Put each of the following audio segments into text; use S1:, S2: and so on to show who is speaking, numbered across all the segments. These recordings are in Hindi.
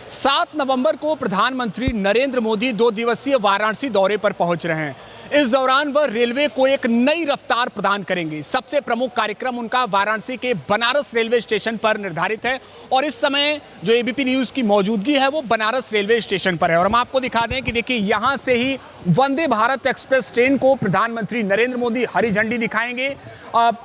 S1: 7 नवंबर को प्रधानमंत्री नरेंद्र मोदी 2 दिवसीय वाराणसी दौरे पर पहुंच रहे हैं। इस दौरान वह रेलवे को एक नई रफ्तार प्रदान करेंगे। सबसे प्रमुख कार्यक्रम उनका वाराणसी के बनारस रेलवे स्टेशन पर निर्धारित है और इस समय जो एबीपी न्यूज की मौजूदगी है वो बनारस रेलवे स्टेशन पर है। और हम आपको दिखा दें कि देखिए यहां से ही वंदे भारत एक्सप्रेस ट्रेन को प्रधानमंत्री नरेंद्र मोदी हरी झंडी दिखाएंगे।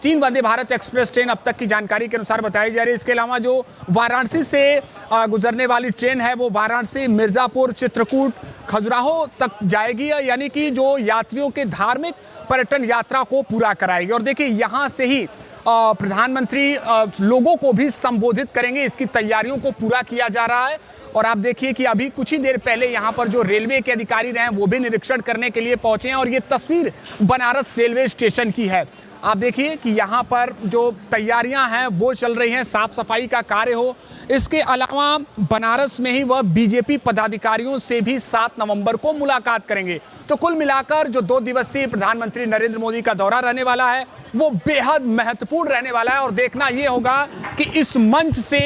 S1: 3 वंदे भारत एक्सप्रेस ट्रेन अब तक की जानकारी के अनुसार बताई जा रही है। इसके अलावा जो वाराणसी से गुजरने वाली ट्रेन है वो वाराणसी, मिर्जापुर, चित्रकूट, खजुराहो तक जाएगी, यानी कि जो यात्रियों के धार्मिक पर्यटन यात्रा को पूरा कराएगी। और देखिए यहां से ही प्रधानमंत्री लोगों को भी संबोधित करेंगे। इसकी तैयारियों को पूरा किया जा रहा है और आप देखिए कि अभी कुछ ही देर पहले यहां पर जो रेलवे के अधिकारी रहे वो भी निरीक्षण करने के लिए पहुंचे हैं और ये तस्वीर बनारस रेलवे स्टेशन की है। आप देखिए कि यहाँ पर जो तैयारियां हैं वो चल रही हैं, साफ सफाई का कार्य हो। इसके अलावा बनारस में ही वह बीजेपी पदाधिकारियों से भी 7 नवंबर को मुलाकात करेंगे। तो कुल मिलाकर जो 2 दिवसीय प्रधानमंत्री नरेंद्र मोदी का दौरा रहने वाला है वो बेहद महत्वपूर्ण रहने वाला है और देखना यह होगा कि इस मंच से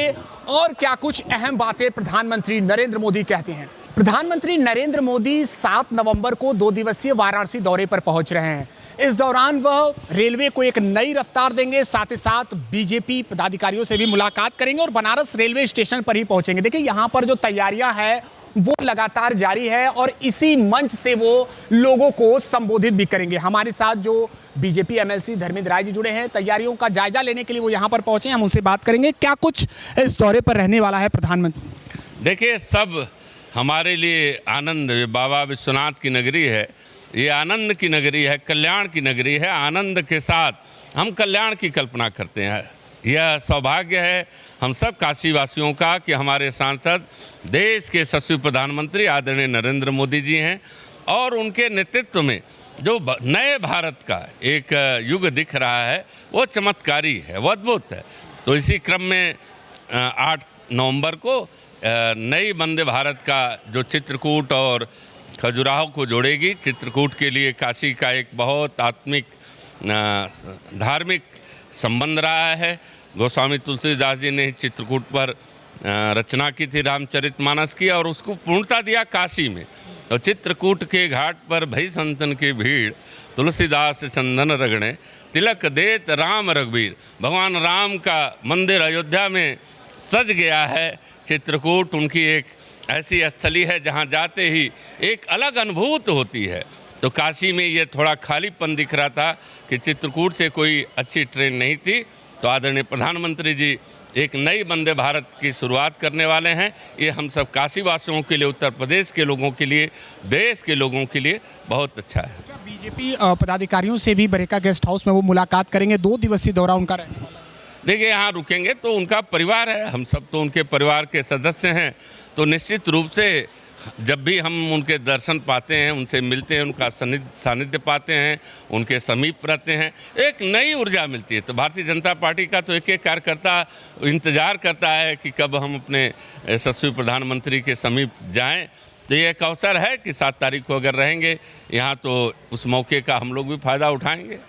S1: और क्या कुछ अहम बातें प्रधानमंत्री नरेंद्र मोदी कहते हैं। प्रधानमंत्री नरेंद्र मोदी 7 नवंबर को 2 दिवसीय वाराणसी दौरे पर पहुंच रहे हैं। इस दौरान वह रेलवे को एक नई रफ्तार देंगे, साथ ही साथ बीजेपी पदाधिकारियों से भी मुलाकात करेंगे और बनारस रेलवे स्टेशन पर ही पहुंचेंगे। देखिए यहाँ पर जो तैयारियां हैं वो लगातार जारी है और इसी मंच से वो लोगों को संबोधित भी करेंगे। हमारे साथ जो बीजेपी एमएलसी धर्मेंद्र राय जी जुड़े हैं, तैयारियों का जायजा लेने के लिए वो यहाँ पर पहुंचे हैं। हम उनसे बात करेंगे क्या कुछ इस दौरे पर रहने वाला है प्रधानमंत्री।
S2: देखिए, सब हमारे लिए आनंद, बाबा विश्वनाथ की नगरी है, ये आनंद की नगरी है, कल्याण की नगरी है। आनंद के साथ हम कल्याण की कल्पना करते हैं। यह सौभाग्य है हम सब काशी वासियों का कि हमारे सांसद देश के यशस्वी प्रधानमंत्री आदरणीय नरेंद्र मोदी जी हैं और उनके नेतृत्व में जो नए भारत का एक युग दिख रहा है वो चमत्कारी है, वो अद्भुत है। तो इसी क्रम में 8 नवंबर को नई वंदे भारत का जो चित्रकूट और खजुराहो को जोड़ेगी। चित्रकूट के लिए काशी का एक बहुत आत्मिक धार्मिक संबंध रहा है। गोस्वामी तुलसीदास जी ने चित्रकूट पर रचना की थी रामचरितमानस की और उसको पूर्णता दिया काशी में। और चित्रकूट के घाट पर भई संतन की भीड़, तुलसीदास चंदन रगड़े, तिलक देत राम रघुबीर। भगवान राम का मंदिर अयोध्या में सज गया है। चित्रकूट उनकी एक ऐसी स्थली है जहाँ जाते ही एक अलग अनुभूति होती है। तो काशी में ये थोड़ा खालीपन दिख रहा था कि चित्रकूट से कोई अच्छी ट्रेन नहीं थी। तो आदरणीय प्रधानमंत्री जी एक नई वंदे भारत की शुरुआत करने वाले हैं। ये हम सब काशी वासियों के लिए, उत्तर प्रदेश के लोगों के लिए, देश के लोगों के लिए बहुत अच्छा है।
S1: क्या बीजेपी पदाधिकारियों से भी बरेका गेस्ट हाउस में वो मुलाकात करेंगे? 2 दिवसीय दौरा उनका रहने वाला है।
S2: देखिए, यहाँ रुकेंगे तो उनका परिवार है, हम सब तो उनके परिवार के सदस्य हैं। तो निश्चित रूप से जब भी हम उनके दर्शन पाते हैं, उनसे मिलते हैं, उनका सानिध्य पाते हैं, उनके समीप रहते हैं, एक नई ऊर्जा मिलती है। तो भारतीय जनता पार्टी का तो एक कार्यकर्ता इंतजार करता है कि कब हम अपने यशस्वी प्रधानमंत्री के समीप जाएं। तो ये एक अवसर है कि 7 तारीख को अगर रहेंगे यहाँ तो उस मौके का हम लोग भी फायदा उठाएंगे।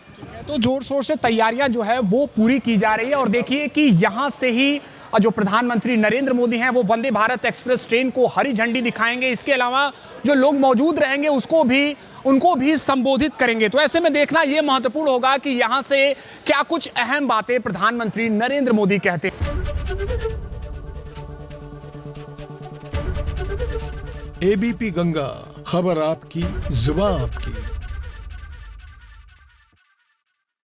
S1: तो जोर शोर से तैयारियां जो है वो पूरी की जा रही है और देखिए कि यहां से ही जो प्रधानमंत्री नरेंद्र मोदी हैं वो वंदे भारत एक्सप्रेस ट्रेन को हरी झंडी दिखाएंगे। इसके अलावा जो लोग मौजूद रहेंगे उनको भी संबोधित करेंगे। तो ऐसे में देखना ये महत्वपूर्ण होगा कि यहां से क्या कुछ अहम बातें प्रधानमंत्री नरेंद्र मोदी कहते हैं।
S3: एबीपी गंगा, खबर आपकी, जुबान आपकी।